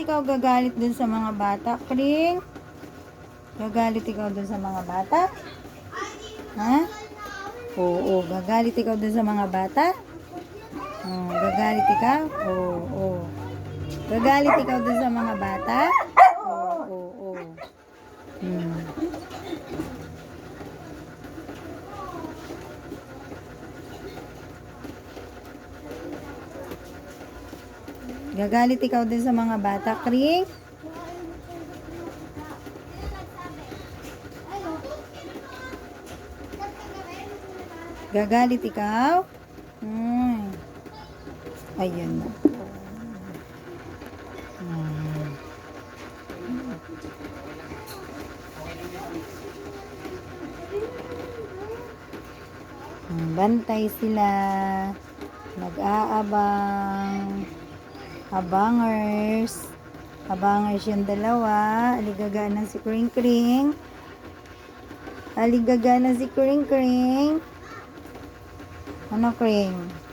ikaw gagalit dun sa mga bata, Kring? Gagalit ikaw dun sa mga bata? Ha? Oo, gagalit ikaw dun sa mga bata? Oh, gagalit ikaw? Oo. Gagalit ikaw dun sa mga bata? Oo. Hmm. Gagalit ikaw dun sa mga bata, Kring? Gagalit ikaw? Ayun na. Bantay sila. Nag-aabang. Abangers. Abangers yung dalawa. Aligaga na si Kring Kring. Aligaga na si Kring Kring. Ano, Kring?